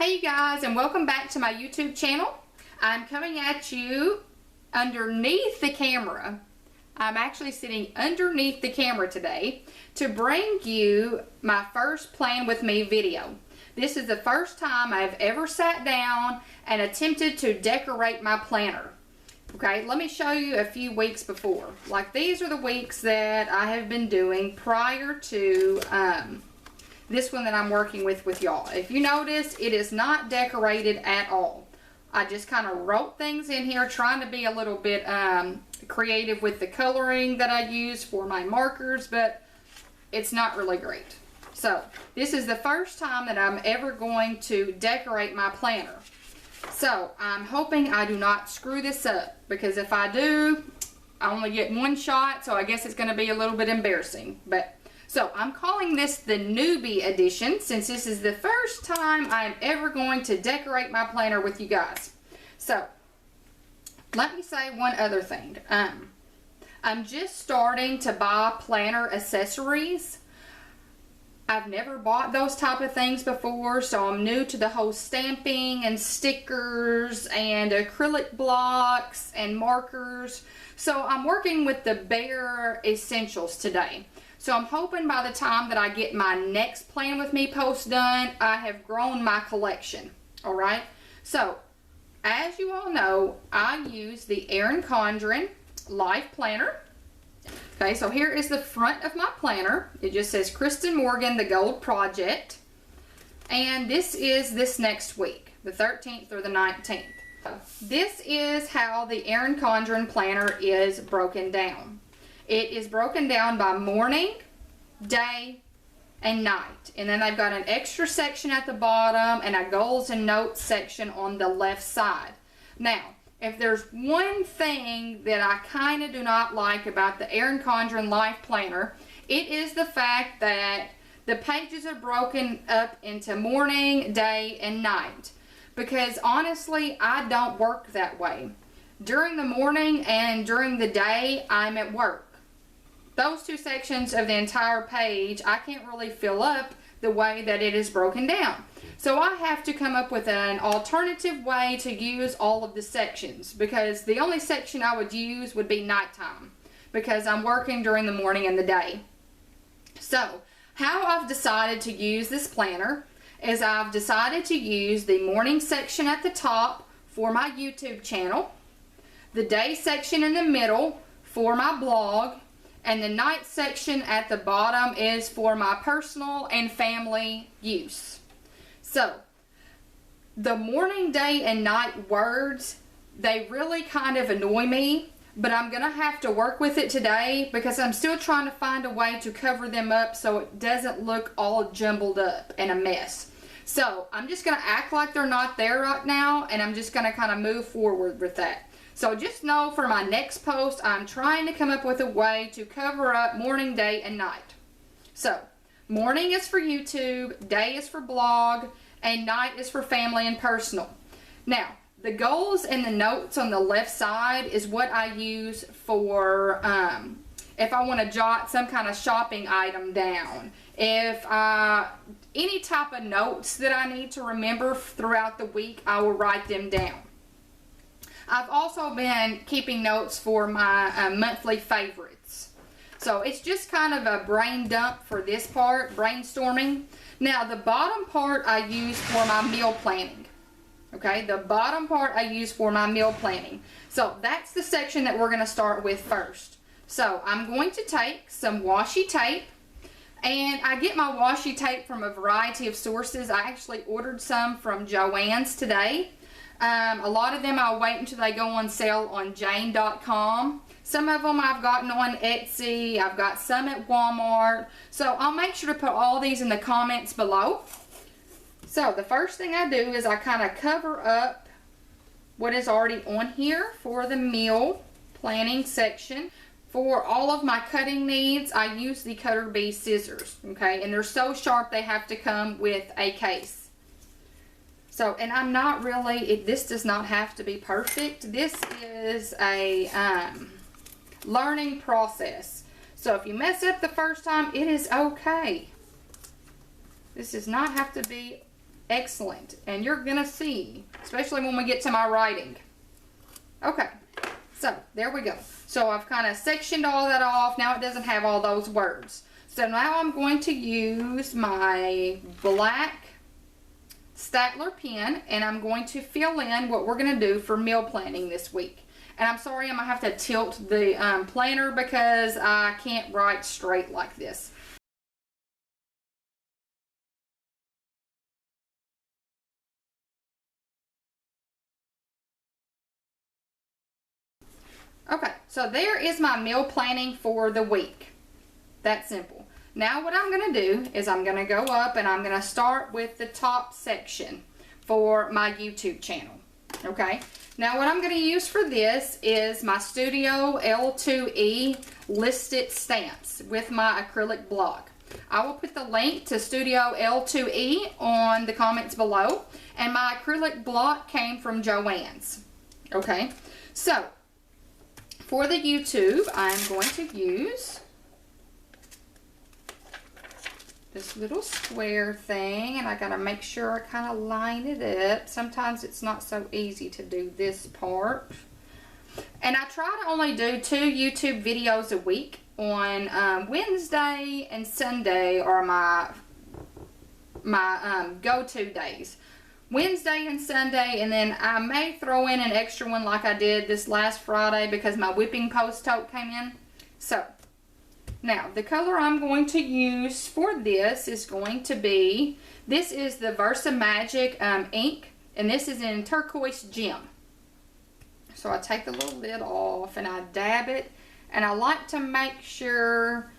Hey you guys, and welcome back to my YouTube channel. I'm coming at you underneath the camera. I'm actually sitting underneath the camera today to bring you my first plan with me video. This is the first time I've ever sat down and attempted to decorate my planner. Okay, let me show you a few weeks before. Like, these are the weeks that I have been doing prior to this one that I'm working with y'all. If you notice, it is not decorated at all. I just kind of wrote things in here, trying to be a little bit creative with the coloring that I use for my markers, but it's not really great. So this is the first time that I'm ever going to decorate my planner. So I'm hoping I do not screw this up, because if I do, I only get one shot, so I guess it's going to be a little bit embarrassing. But so I'm calling this the Newbie edition, since this is the first time I'm ever going to decorate my planner with you guys. So let me say one other thing. I'm just starting to buy planner accessories. I've never bought those type of things before, so I'm new to the whole stamping and stickers and acrylic blocks and markers. So I'm working with the bare essentials today. So I'm hoping by the time that I get my next Plan With Me post done, I have grown my collection. Alright? So, as you all know, I use the Erin Condren Life Planner. Okay, so here is the front of my planner. It just says Kristin Morgan, The Gold Project. And this is this next week, the 13th or the 19th. This is how the Erin Condren planner is broken down. It is broken down by morning, day, and night. And then they've got an extra section at the bottom and a goals and notes section on the left side. Now, if there's one thing that I kind of do not like about the Erin Condren Life Planner, it is the fact that the pages are broken up into morning, day, and night. Because honestly, I don't work that way. During the morning and during the day, I'm at work. Those two sections of the entire page, I can't really fill up the way that it is broken down. So I have to come up with an alternative way to use all of the sections, because the only section I would use would be nighttime, because I'm working during the morning and the day. So how I've decided to use this planner is I've decided to use the morning section at the top for my YouTube channel, the day section in the middle for my blog, and the night section at the bottom is for my personal and family use. So, the morning, day, and night words, they really kind of annoy me, but I'm going to have to work with it today, because I'm still trying to find a way to cover them up so it doesn't look all jumbled up and a mess. So, I'm just going to act like they're not there right now, and I'm just going to kind of move forward with that. So just know, for my next post, I'm trying to come up with a way to cover up morning, day, and night. So, morning is for YouTube, day is for blog, and night is for family and personal. Now, the goals and the notes on the left side is what I use for if I want to jot some kind of shopping item down. If any type of notes that I need to remember throughout the week, I will write them down. I've also been keeping notes for my monthly favorites. So it's just kind of a brain dump for this part, brainstorming. Now, the bottom part I use for my meal planning. Okay, the bottom part I use for my meal planning. So that's the section that we're going to start with first. So I'm going to take some washi tape. And I get my washi tape from a variety of sources. I actually ordered some from Joann's today. A lot of them I'll wait until they go on sale on Jane.com. Some of them I've gotten on Etsy. I've got some at Walmart. So I'll make sure to put all these in the comments below. So the first thing I do is I kind of cover up what is already on here for the meal planning section. For all of my cutting needs, I use the Cutter Bee scissors. Okay, and they're so sharp they have to come with a case. So, and I'm not really, this does not have to be perfect. This is a learning process. So if you mess up the first time, it is okay. This does not have to be excellent. And you're gonna see, especially when we get to my writing. Okay, so there we go. So I've kind of sectioned all that off. Now it doesn't have all those words. So now I'm going to use my black Statler pen, and I'm going to fill in what we're going to do for meal planning this week. And I'm sorry, I'm going to have to tilt the planner because I can't write straight like this. Okay, so there is my meal planning for the week. That's simple. Now what I'm going to do is I'm going to go up and I'm going to start with the top section for my YouTube channel. Okay, now what I'm going to use for this is my Studio L2E listed stamps with my acrylic block. I will put the link to Studio L2E on the comments below, and my acrylic block came from Joann's. Okay, so for the YouTube, I'm going to use this little square thing, and I gotta make sure I kind of line it up. Sometimes it's not so easy to do this part. And I try to only do 2 YouTube videos a week. On Wednesday and Sunday are my go-to days. Wednesday and Sunday, and then I may throw in an extra one like I did this last Friday because my whipping post tote came in. So now the color I'm going to use for this is going to be, this is the Versa Magic ink, and this is in turquoise gem. So I take the little lid off and I dab it, and I like to make sure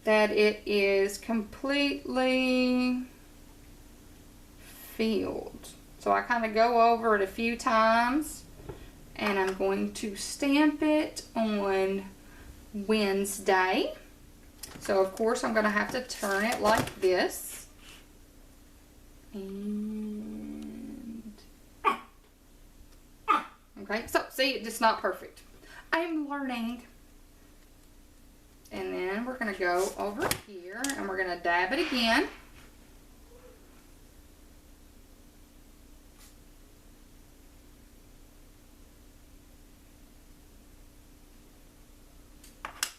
that it is completely filled. So I kind of go over it a few times, and I'm going to stamp it on Wednesday. So of course I'm going to have to turn it like this. And okay, so see, it's just not perfect. I'm learning. And then we're going to go over here and we're going to dab it again.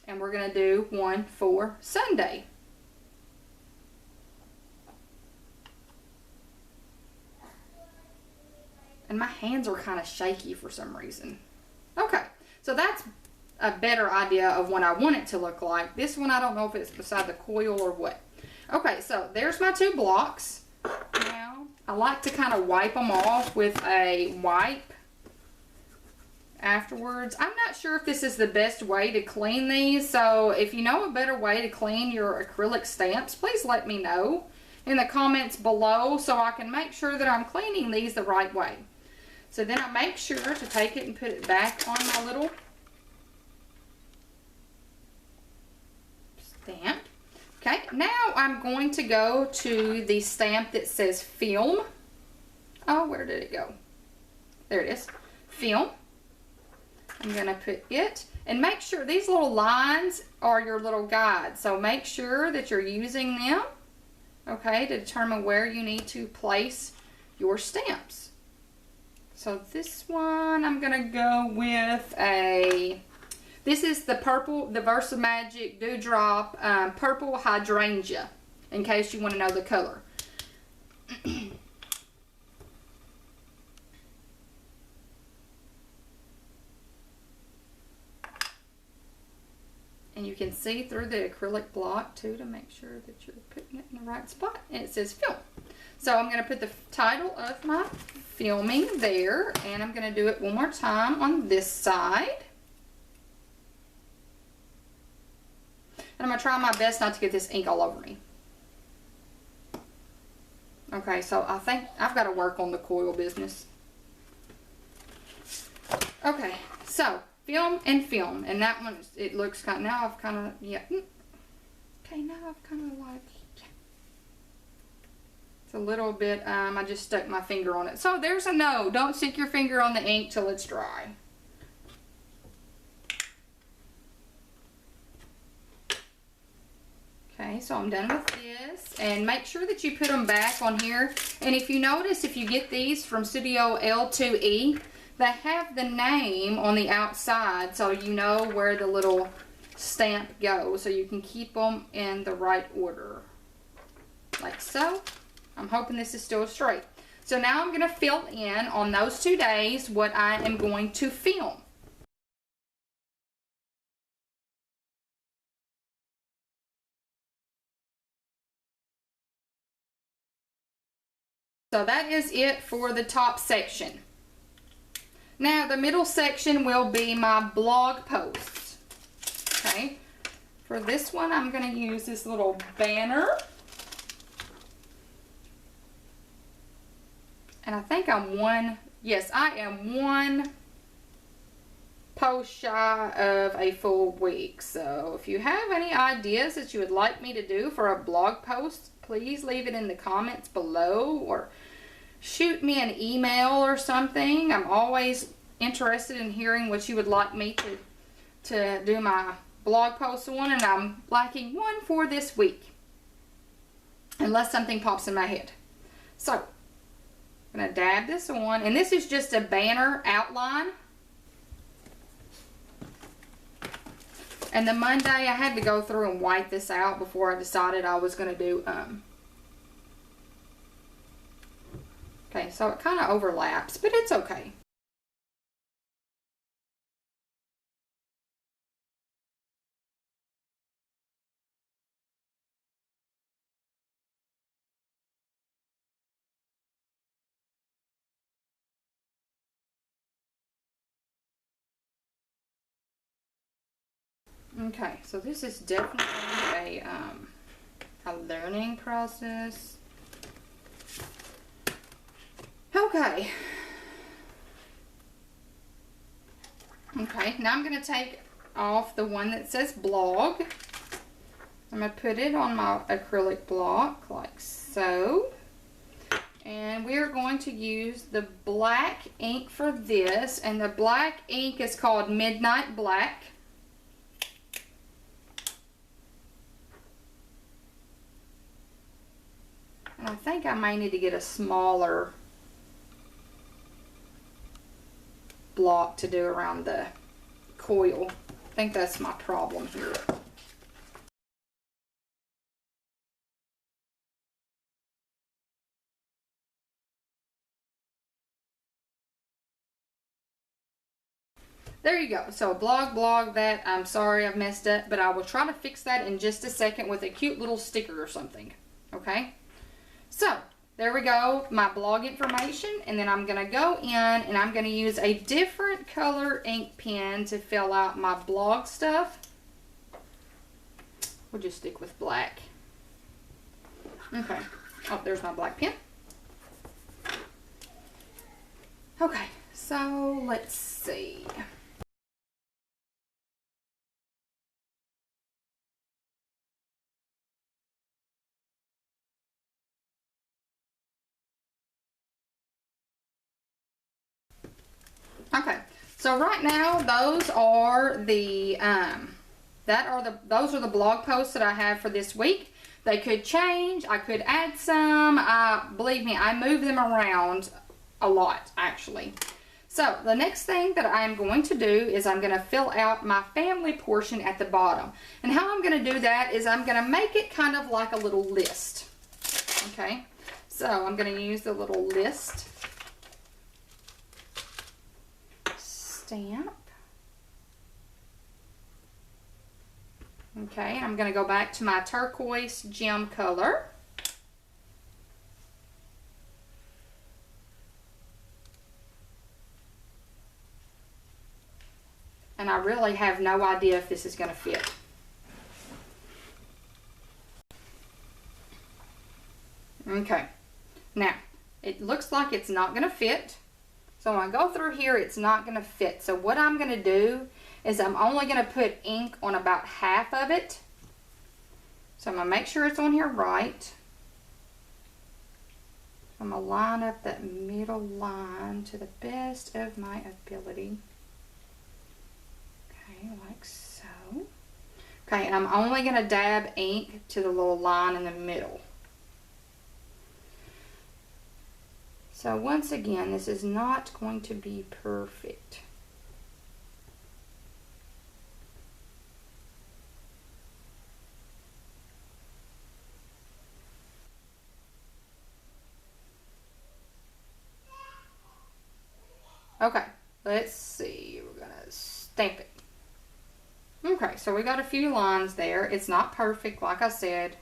And we're going to do one for Sunday. And my hands are kind of shaky for some reason. Okay, so that's a better idea of what I want it to look like. This one, I don't know if it's beside the coil or what. Okay, so there's my 2 blocks. Now, I like to kind of wipe them off with a wipe afterwards. I'm not sure if this is the best way to clean these, so if you know a better way to clean your acrylic stamps, please let me know in the comments below so I can make sure that I'm cleaning these the right way. So then I make sure to take it and put it back on my little stamp. Okay, now I'm going to go to the stamp that says film. Oh, where did it go? There it is. Film. I'm going to put it, and make sure these little lines are your little guides. So make sure that you're using them, okay, to determine where you need to place your stamps. So this one, I'm going to go with a, this is the purple, the Versa Magic Dewdrop Purple Hydrangea, in case you want to know the color. And you can see through the acrylic block too to make sure that you're putting it in the right spot. And it says film. So I'm going to put the title of my filming there, and I'm going to do it one more time on this side. And I'm going to try my best not to get this ink all over me. Okay, so I think I've got to work on the coil business. Okay, so film and film, and that one, it looks kind of, now I've kind of, yeah, okay, now I've kind of like, yeah. It's a little bit, I just stuck my finger on it. So there's a no, don't stick your finger on the ink till it's dry. Okay, so I'm done with this, And make sure that you put them back on here. And if you notice, if you get these from Studio L2E, they have the name on the outside, so you know where the little stamp goes, so you can keep them in the right order. Like so. I'm hoping this is still straight. So now I'm going to fill in on those 2 days what I am going to film. So that is it for the top section. Now the middle section will be my blog posts. Okay. For this one I'm going to use this little banner. And I think I'm one post shy of a full week. So if you have any ideas that you would like me to do for a blog post, please leave it in the comments below or shoot me an email or something. I'm always interested in hearing what you would like me to do my blog post on, and I'm lacking one for this week. Unless something pops in my head. So I'm going to dab this on, and this is just a banner outline. And the Monday I had to go through and wipe this out before I decided I was going to do, okay, so it kind of overlaps, but it's okay. Okay, so this is definitely a learning process. Okay. Okay, now I'm going to take off the one that says blog. I'm going to put it on my acrylic block like so. And we're going to use the black ink for this. And the black ink is called Midnight Black. And I think I may need to get a smaller block to do around the coil. I think that's my problem here. There you go. So blog that, I'm sorry I've messed up, but I will try to fix that in just a second with a cute little sticker or something. Okay? So, there we go, my blog information, and then I'm going to go in and I'm going to use a different color ink pen to fill out my blog stuff. We'll just stick with black. Okay. Oh, there's my black pen. Okay, so let's see. Okay, so right now those are the those are the blog posts that I have for this week. They could change. I could add some. Believe me, I move them around a lot actually. So the next thing that I'm going to do is I'm going to fill out my family portion at the bottom. And how I'm going to do that is I'm going to make it kind of like a little list. Okay, so I'm going to use the little list stamp. Okay, I'm going to go back to my turquoise gem color. And I really have no idea if this is going to fit. Okay, now it looks like it's not going to fit. So when I go through here, it's not going to fit. So what I'm going to do is I'm only going to put ink on about half of it. So I'm going to make sure it's on here right. I'm going to line up that middle line to the best of my ability. Okay, like so. Okay, and I'm only going to dab ink to the little line in the middle. So once again, this is not going to be perfect. Okay, let's see. We're going to stamp it. Okay, so we got a few lines there. It's not perfect, like I said.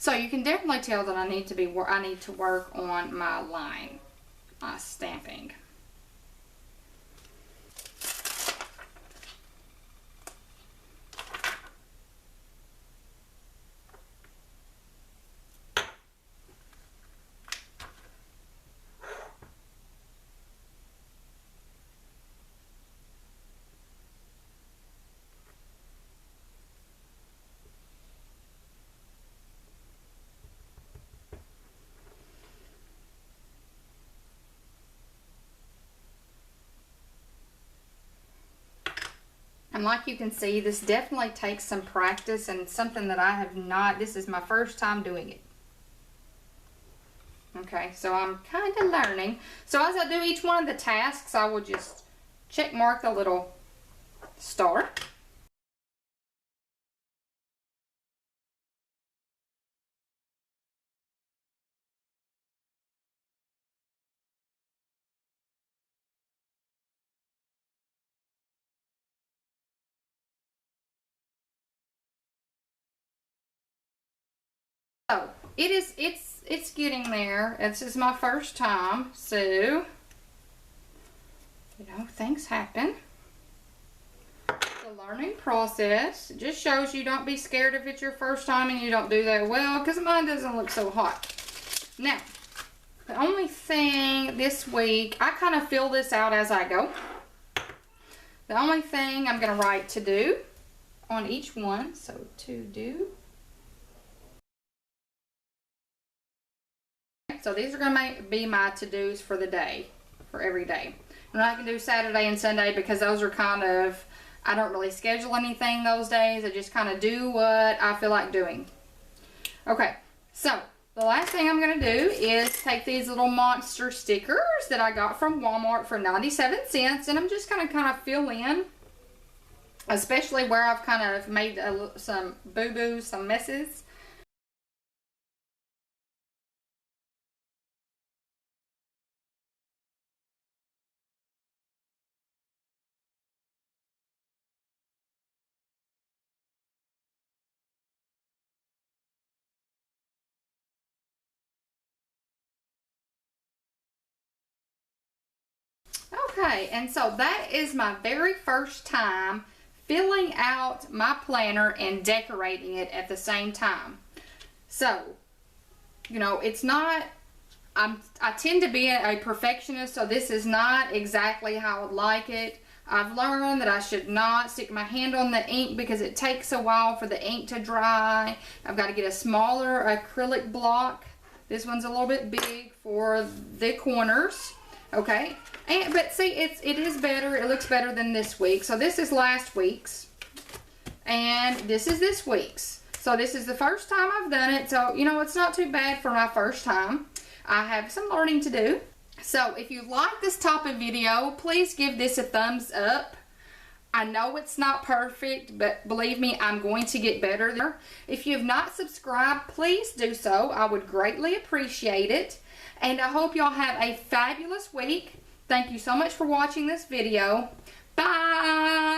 So you can definitely tell that I need to work on my line, my stamping. And like you can see, this definitely takes some practice and something that I have not, this is my first time doing it. Okay, so I'm kind of learning. So as I do each one of the tasks, I will just check mark the little star. So it's getting there. This is my first time, so you know, things happen. The learning process. It just shows you don't be scared if it's your first time and you don't do that well, because mine doesn't look so hot. Now, the only thing this week, I kind of fill this out as I go. The only thing I'm going to write to do on each one, so to do. So these are going to be my to-dos for the day, for every day. And I can do Saturday and Sunday because those are kind of, I don't really schedule anything those days. I just kind of do what I feel like doing. Okay, so the last thing I'm going to do is take these little monster stickers that I got from Walmart for 97 cents. And I'm just going to kind of fill in, especially where I've kind of made some boo-boos, some messes. Okay, and so that is my very first time filling out my planner and decorating it at the same time. So, you know, it's not, I tend to be a perfectionist, so this is not exactly how I would like it. I've learned that I should not stick my hand on the ink because it takes a while for the ink to dry. I've got to get a smaller acrylic block. This one's a little bit big for the corners. Okay, but see, it is better. It looks better than this week. So this is last week's, and this is this week's. So this is the first time I've done it. So, you know, it's not too bad for my first time. I have some learning to do. So if you like this type of video, please give this a thumbs up. I know it's not perfect, but believe me, I'm going to get better there. If you have not subscribed, please do so. I would greatly appreciate it. And I hope y'all have a fabulous week. Thank you so much for watching this video. Bye!